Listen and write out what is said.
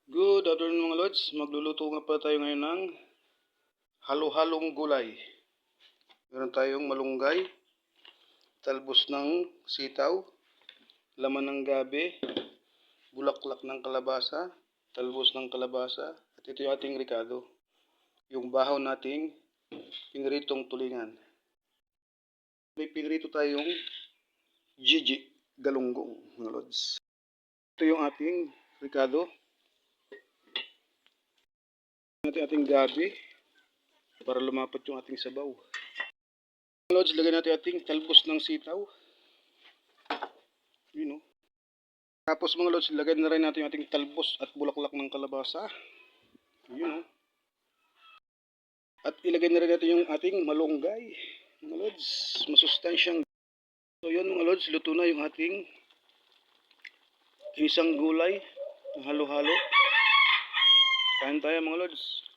Good afternoon mga lods. Magluluto nga pala tayo ngayon ng halo-halong gulay. Meron tayong malunggay, talbos ng sitaw, laman ng gabi, bulaklak ng kalabasa, talbos ng kalabasa, at ito yung ating ricado. Yung bahaw nating piniritong tulingan. May pinirito tayong Gigi galunggong mga lods. Ito yung ating ricado. Ating gabi para lumapat yung ating sabaw. Mga lods, lagyan natin ating talbos ng sitaw. Yun o. Tapos mga lods, lagyan na rin natin yung ating talbos at bulaklak ng kalabasa. Yun o. At ilagay na rin natin yung ating malunggay. Mga lods, masustansyang. So yun mga lods, luto na yung ating isang gulay. Halo-halo. Kain tayo mga lods.